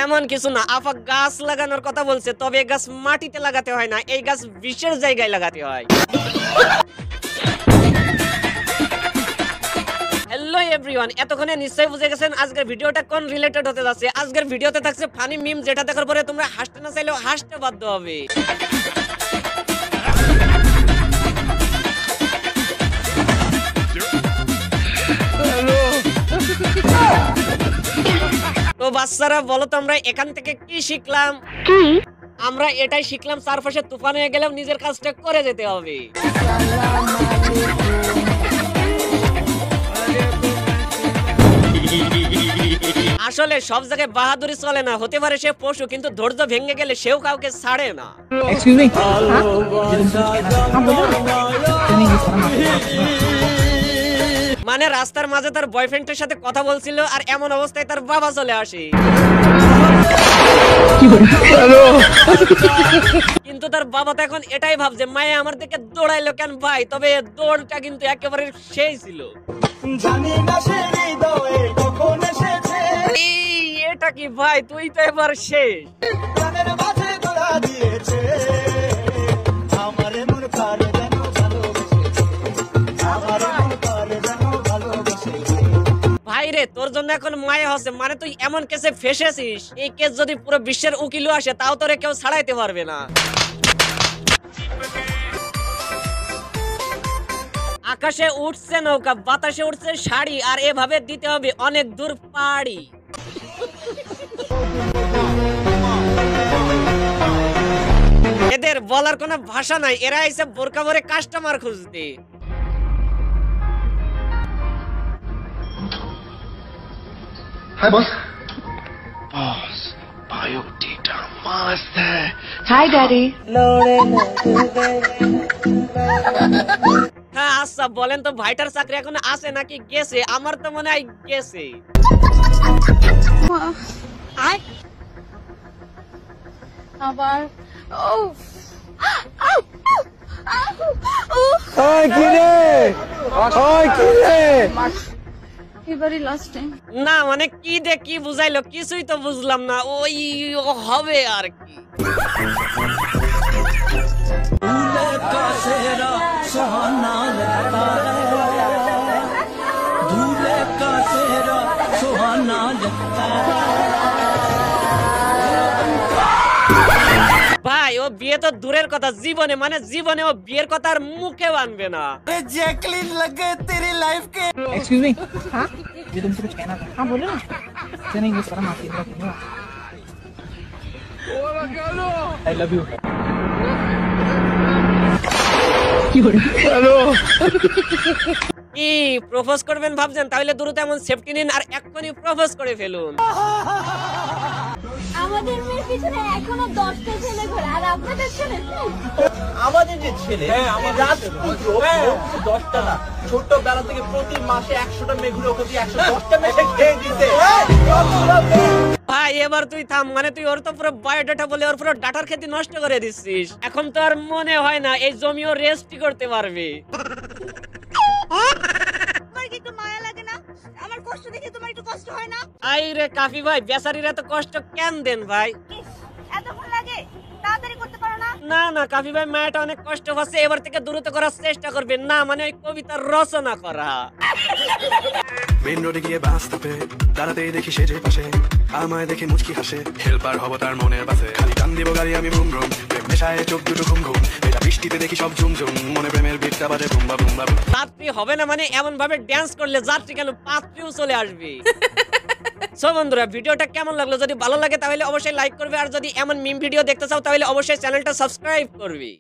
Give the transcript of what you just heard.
এমন কিছু না, আপা গাছ লাগানোর কথা বলছে, তবে গাছ মাটিতে লাগাতে হয় না, এই গাছ বিশেষ জায়গায় লাগাতে হয়। হ্যালো এভরিওয়ান, এতক্ষণে নিশ্চয়ই বুঝে গেছেন আজকের ভিডিওটা কোন রিলেটেড হতে যাচ্ছে। আজকের ভিডিওতে থাকছে ফানি মিম, যেটা দেখার পরে তোমরা হাসতে না চাইলেও হাসতে বাধ্য হবে। তো বাচ্চারা বলো তো আমরা এখান থেকে কি শিখলাম? আমরা এটাই শিখলাম, চারপাশে তুফান হয়ে গেলেও নিজের কাজটা করে যেতে হবে। আসলে সব জায়গায় বাহাদুরি চলে না, হতে পারে সে পশু, কিন্তু ধৈর্য ভেঙে গেলে সেও কাউকে ছাড়ে না। মানে রাস্তার মাঝে তার বয়ফ্রেন্ডের সাথে কথা বলছিল, আর এমন অবস্থায় তার বাবা চলে আসে। কিন্তু তার বাবা তো এখন এটাই ভাবছে, মায়ে আমার দিকে দৌড়াইলো কেন ভাই? তবে দৌড়টা কিন্তু একেবারে সেই ছিল। এটা কি ভাই, তুই তো এবার শেষ। ভাই রে, তোর জন্য এখন মায়া হচ্ছে, মানে তুই এমন কেসে ফেসেছিস, এই কেস যদি পুরো বিশ্বের উকিলও আসে তাও তোরে কেউ ছাড়াইতে পারবে না। আকাশে উঠছে নৌকা, বাতাসে উঠছে শাড়ি, আর এভাবে দিতে হবে অনেক দূর পাড়ি। এদের বলার কোনো ভাষা নাই, এরা এসে বোরকা পরে কাস্টমার খুঁজতে। Hi boss. Boss, biodata must hai. Hi daddy. হ্যাঁ আচ্ছা বলেন তো, ভাইটার চাকরি এখন আছে নাকি গেছে? আমার তো মনে হয় গেছে। আবার এবারে লাস্ট টাইম না মানে কি দে কি বুঝাইলো, কিছুই তো বুঝলাম না। ওই হবে আর কি। ভাই ও বিয়ে তো দূরের কথা, জীবনে মানে জীবনে ও বিয়ের কথা আর মুখে আনবে না। जैकलिन लग गए तेरी लाइफ के। एक्सक्यूज मी, हाँ ये तुमसे कुछ कहना था। हाँ बोलो ना। नहीं ये सारा माफी आई लव यू। हेलो কি প্রপোজ করবেন ভাবছেন? তাহলে দ্রুত এমন সেফটি নিন আর এক্ষুনি প্রপোজ করে ফেলুন। আমাদের মেয়ের পিছনে এখনো 10টা ছেলে ঘোরে, আর আপনাদের ছেলে আমাদের যে ছেলে রাত 10টা না, ছোটবেলা থেকে প্রতি মাসে 100টা মেয়ে ঘুরে, ওকে 110টা মেয়ে খেয়ে দিতে। ভাই এবার তুই থাম, মানে তুই ওর তো পুরো বায়োডাটা বলে ওর পুরো ডাটার খেতে নষ্ট করে দিচ্ছিস। এখন তো আর মনে হয় না এই জমিও রেস্টই করতে পারবে। তোমার কি একটু মায়া লাগে না? আমার কষ্ট দেখে তোমার একটু কষ্ট হয় না? আই রে কাফি ভাই, বেচারিরা তো কষ্ট কেন দেন ভাই? এত ভালো লাগে, তাড়াতাড়ি করতে পারো না? না না কাফি ভাই, মায়াটা অনেক কষ্ট পাচ্ছে, এবার থেকে দ্রুত করার চেষ্টা করবেন। না মানে ওই কবিতার রচনা করা। মেন রোডে গিয়ে বাস স্টপে দাঁড়াতেই দেখি সে যে পাশে, আমায় দেখে মুচকি হাসে, হেল্পার হব তার মনের বাসে, খালি টান দিব গাড়ি আমি ভুম ভুম, প্রেম নেশায় চোখ দুটো ঘুম ঘুম, এটা বৃষ্টিতে দেখি সব ঝুম ঝুম, মনে প্রেমের বিটটা বাজে বুম বা বুম বা বুম। যাত্রী হবে না মানে এমন ভাবে ড্যান্স করলে যাত্রী কেন পাত্রীও চলে আসবে। সো বন্ধুরা, ভিডিওটা কেমন লাগলো? যদি ভালো লাগে তাহলে অবশ্যই লাইক করবে, আর যদি এমন মিম ভিডিও দেখতে চাও তাহলে অবশ্যই চ্যানেলটা সাবস্ক্রাইব করবে।